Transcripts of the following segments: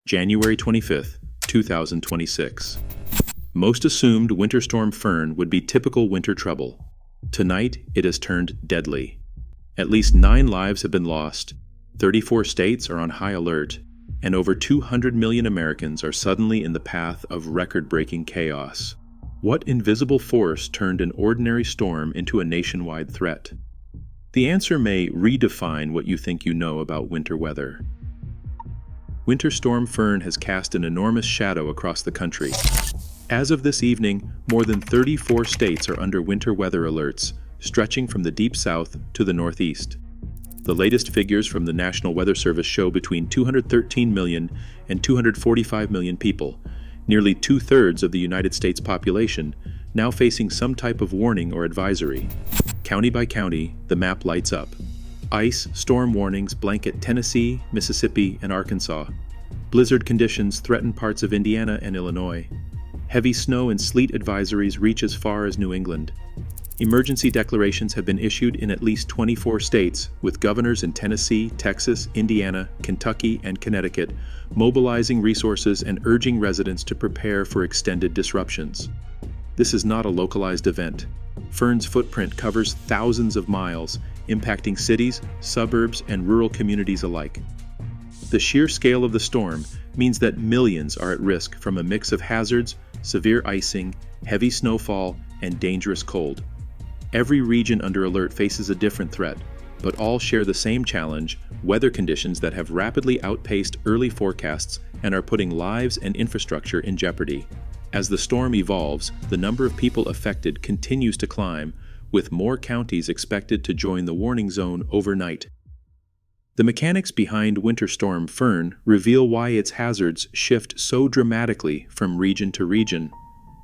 January 25th, 2026. Most assumed Winter Storm Fern would be typical winter trouble. Tonight, it has turned deadly. At least 9 lives have been lost, 34 states are on high alert, and over 200 million Americans are suddenly in the path of record-breaking chaos. What invisible force turned an ordinary storm into a nationwide threat? The answer may redefine what you think you know about winter weather. Winter Storm Fern has cast an enormous shadow across the country. As of this evening, more than 34 states are under winter weather alerts, stretching from the deep south to the northeast. The latest figures from the National Weather Service show between 213 million and 245 million people, nearly 2/3 of the United States population, now facing some type of warning or advisory. County by county, the map lights up. Ice storm warnings blanket Tennessee, Mississippi, and Arkansas. Blizzard conditions threaten parts of Indiana and Illinois. Heavy snow and sleet advisories reach as far as New England. Emergency declarations have been issued in at least 24 states, with governors in Tennessee, Texas, Indiana, Kentucky, and Connecticut mobilizing resources and urging residents to prepare for extended disruptions. This is not a localized event. Fern's footprint covers thousands of miles, impacting cities, suburbs, and rural communities alike. The sheer scale of the storm means that millions are at risk from a mix of hazards, severe icing, heavy snowfall, and dangerous cold. Every region under alert faces a different threat, but all share the same challenge: weather conditions that have rapidly outpaced early forecasts and are putting lives and infrastructure in jeopardy. As the storm evolves, the number of people affected continues to climb, with more counties expected to join the warning zone overnight. The mechanics behind Winter Storm Fern reveal why its hazards shift so dramatically from region to region.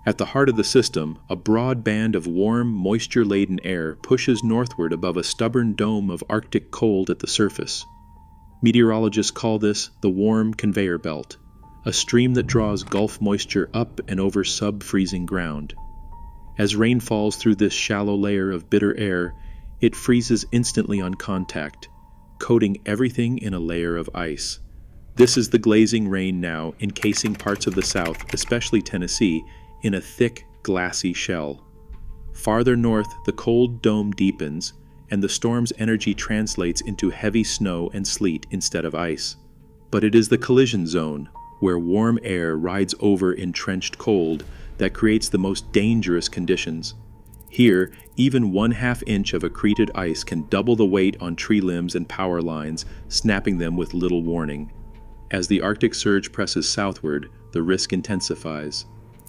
At the heart of the system, a broad band of warm, moisture-laden air pushes northward above a stubborn dome of Arctic cold at the surface. Meteorologists call this the warm conveyor belt, a stream that draws Gulf moisture up and over sub-freezing ground. As rain falls through this shallow layer of bitter air, it freezes instantly on contact, coating everything in a layer of ice. This is the glazing rain now, encasing parts of the South, especially Tennessee, in a thick, glassy shell. Farther north, the cold dome deepens, and the storm's energy translates into heavy snow and sleet instead of ice. But it is the collision zone, where warm air rides over entrenched cold, that creates the most dangerous conditions. Here, even 1/2 inch of accreted ice can double the weight on tree limbs and power lines, snapping them with little warning. As the Arctic surge presses southward, the risk intensifies.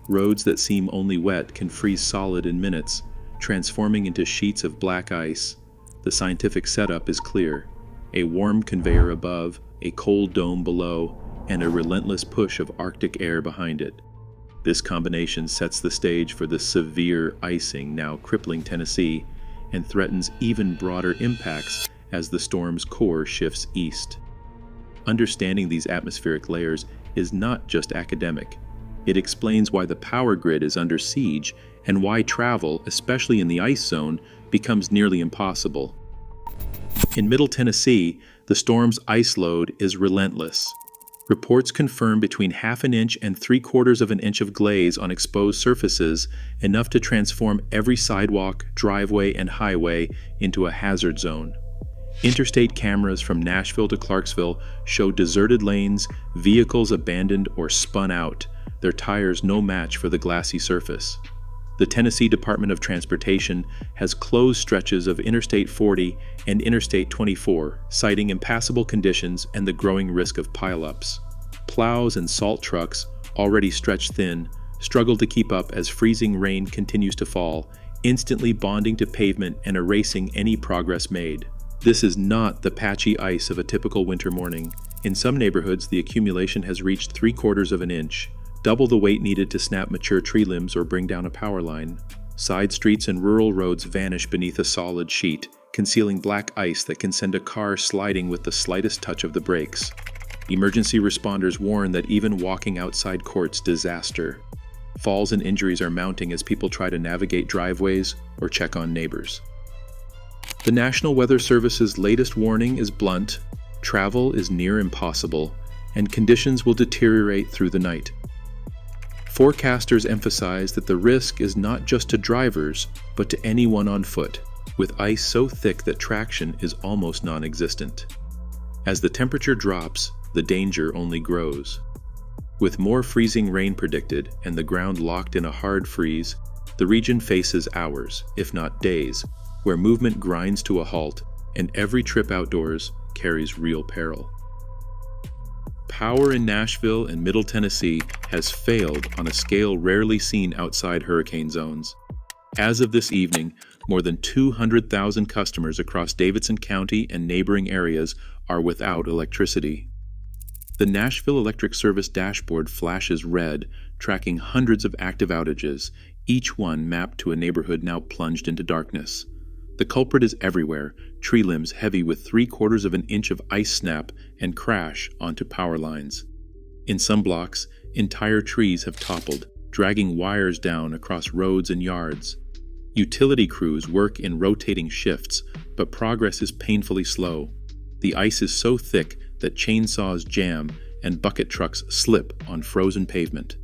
Roads that seem only wet can freeze solid in minutes, transforming into sheets of black ice. The scientific setup is clear: a warm conveyor above, a cold dome below, and a relentless push of Arctic air behind it. This combination sets the stage for the severe icing now crippling Tennessee and threatens even broader impacts as the storm's core shifts east. Understanding these atmospheric layers is not just academic. It explains why the power grid is under siege and why travel, especially in the ice zone, becomes nearly impossible. In Middle Tennessee, the storm's ice load is relentless. Reports confirm between 1/2 inch and 3/4 inch of glaze on exposed surfaces, enough to transform every sidewalk, driveway, and highway into a hazard zone. Interstate cameras from Nashville to Clarksville show deserted lanes, vehicles abandoned or spun out, their tires no match for the glassy surface. The Tennessee Department of Transportation has closed stretches of Interstate 40 and Interstate 24, citing impassable conditions and the growing risk of pileups. Plows and salt trucks, already stretched thin, struggle to keep up as freezing rain continues to fall, instantly bonding to pavement and erasing any progress made. This is not the patchy ice of a typical winter morning. In some neighborhoods, the accumulation has reached 3/4 inch. Double the weight needed to snap mature tree limbs or bring down a power line. Side streets and rural roads vanish beneath a solid sheet, concealing black ice that can send a car sliding with the slightest touch of the brakes. Emergency responders warn that even walking outside courts disaster. Falls and injuries are mounting as people try to navigate driveways or check on neighbors. The National Weather Service's latest warning is blunt: travel is near impossible, and conditions will deteriorate through the night. Forecasters emphasize that the risk is not just to drivers, but to anyone on foot, with ice so thick that traction is almost non-existent. As the temperature drops, the danger only grows. With more freezing rain predicted and the ground locked in a hard freeze, the region faces hours, if not days, where movement grinds to a halt and every trip outdoors carries real peril. Power in Nashville and Middle Tennessee has failed on a scale rarely seen outside hurricane zones. As of this evening, more than 200,000 customers across Davidson County and neighboring areas are without electricity. The Nashville Electric Service dashboard flashes red, tracking hundreds of active outages, each one mapped to a neighborhood now plunged into darkness. The culprit is everywhere, tree limbs heavy with 3/4 of an inch of ice snap and crash onto power lines. In some blocks, entire trees have toppled, dragging wires down across roads and yards. Utility crews work in rotating shifts, but progress is painfully slow. The ice is so thick that chainsaws jam and bucket trucks slip on frozen pavement.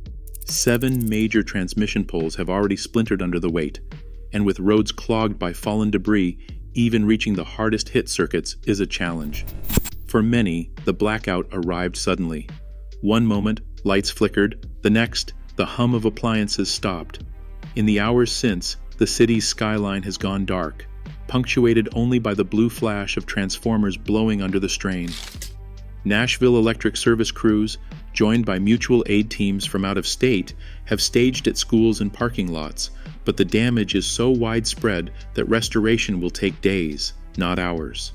7 major transmission poles have already splintered under the weight, and with roads clogged by fallen debris, even reaching the hardest hit circuits is a challenge. For many, the blackout arrived suddenly. One moment, lights flickered; the next, the hum of appliances stopped. In the hours since, the city's skyline has gone dark, punctuated only by the blue flash of transformers blowing under the strain. Nashville Electric Service crews, joined by mutual aid teams from out of state, have staged at schools and parking lots, but the damage is so widespread that restoration will take days, not hours.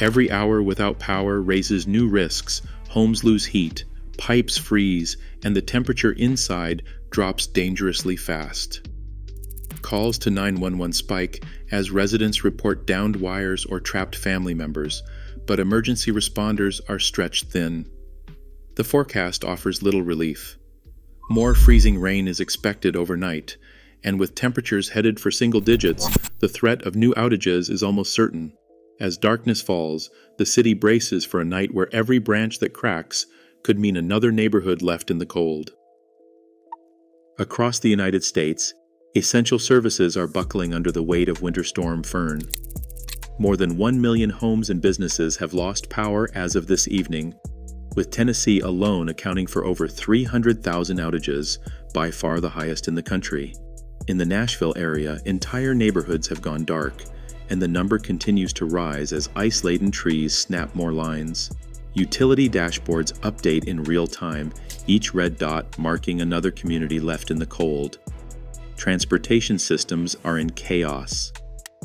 Every hour without power raises new risks. Homes lose heat, pipes freeze, and the temperature inside drops dangerously fast. Calls to 911 spike as residents report downed wires or trapped family members, but emergency responders are stretched thin. The forecast offers little relief. More freezing rain is expected overnight, and with temperatures headed for single digits, the threat of new outages is almost certain. As darkness falls, the city braces for a night where every branch that cracks could mean another neighborhood left in the cold. Across the United States, essential services are buckling under the weight of Winter Storm Fern. More than 1 million homes and businesses have lost power as of this evening, with Tennessee alone accounting for over 300,000 outages, by far the highest in the country. In the Nashville area, entire neighborhoods have gone dark, and the number continues to rise as ice-laden trees snap more lines. Utility dashboards update in real time, each red dot marking another community left in the cold. Transportation systems are in chaos.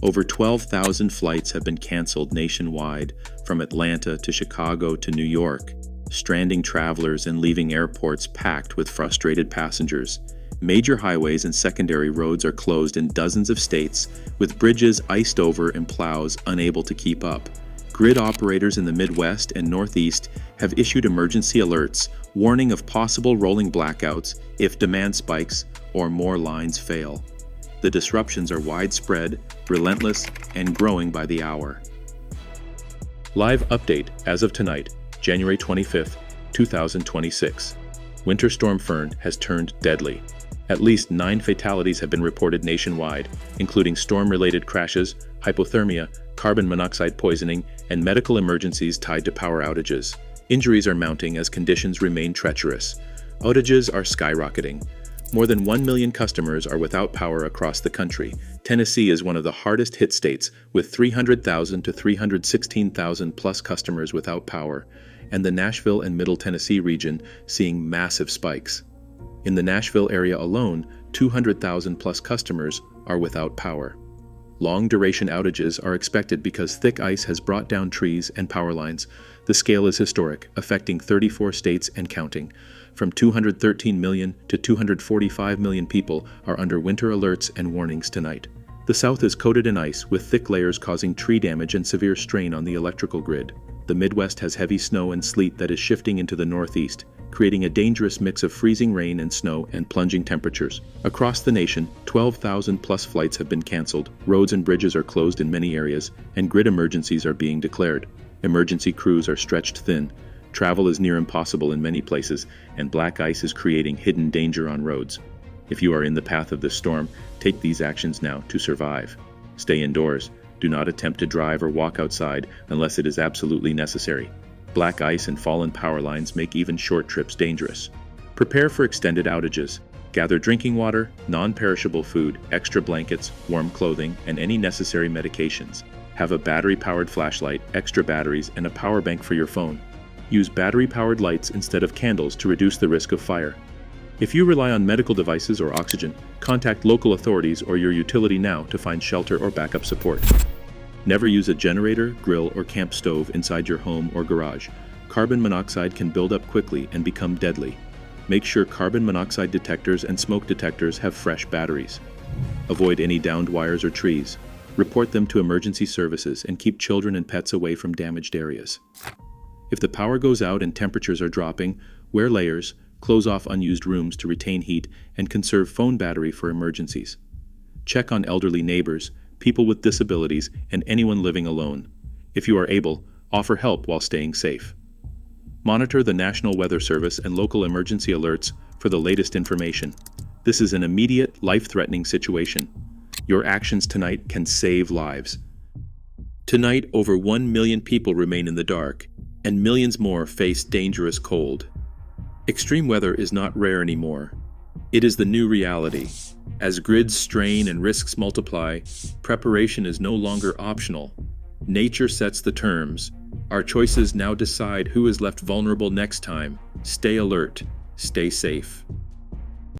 Over 12,000 flights have been canceled nationwide, from Atlanta to Chicago to New York, stranding travelers and leaving airports packed with frustrated passengers. Major highways and secondary roads are closed in dozens of states, with bridges iced over and plows unable to keep up. Grid operators in the Midwest and Northeast have issued emergency alerts, warning of possible rolling blackouts if demand spikes or more lines fail. The disruptions are widespread, relentless, and growing by the hour. Live update as of tonight, January 25th, 2026. Winter Storm Fern has turned deadly. At least 9 fatalities have been reported nationwide, including storm-related crashes, hypothermia, carbon monoxide poisoning, and medical emergencies tied to power outages. Injuries are mounting as conditions remain treacherous. Outages are skyrocketing. More than 1 million customers are without power across the country. Tennessee is one of the hardest hit states, with 300,000 to 316,000 plus customers without power, and the Nashville and Middle Tennessee region seeing massive spikes. In the Nashville area alone, 200,000 plus customers are without power. Long-duration outages are expected because thick ice has brought down trees and power lines. The scale is historic, affecting 34 states and counting. From 213 million to 245 million people are under winter alerts and warnings tonight. The South is coated in ice, with thick layers causing tree damage and severe strain on the electrical grid. The Midwest has heavy snow and sleet that is shifting into the Northeast, creating a dangerous mix of freezing rain and snow and plunging temperatures. Across the nation, 12,000 plus flights have been canceled, roads and bridges are closed in many areas, and grid emergencies are being declared. Emergency crews are stretched thin. Travel is near impossible in many places, and black ice is creating hidden danger on roads. If you are in the path of this storm, take these actions now to survive. Stay indoors. Do not attempt to drive or walk outside unless it is absolutely necessary. Black ice and fallen power lines make even short trips dangerous. Prepare for extended outages. Gather drinking water, non-perishable food, extra blankets, warm clothing, and any necessary medications. Have a battery-powered flashlight, extra batteries, and a power bank for your phone. Use battery-powered lights instead of candles to reduce the risk of fire. If you rely on medical devices or oxygen, contact local authorities or your utility now to find shelter or backup support. Never use a generator, grill, or camp stove inside your home or garage. Carbon monoxide can build up quickly and become deadly. Make sure carbon monoxide detectors and smoke detectors have fresh batteries. Avoid any downed wires or trees. Report them to emergency services and keep children and pets away from damaged areas. If the power goes out and temperatures are dropping, wear layers, close off unused rooms to retain heat, and conserve phone battery for emergencies. Check on elderly neighbors, people with disabilities, and anyone living alone. If you are able, offer help while staying safe. Monitor the National Weather Service and local emergency alerts for the latest information. This is an immediate, life-threatening situation. Your actions tonight can save lives. Tonight, over 1 million people remain in the dark, and millions more face dangerous cold. Extreme weather is not rare anymore. It is the new reality. As grids strain and risks multiply, preparation is no longer optional. Nature sets the terms. Our choices now decide who is left vulnerable next time. Stay alert. Stay safe.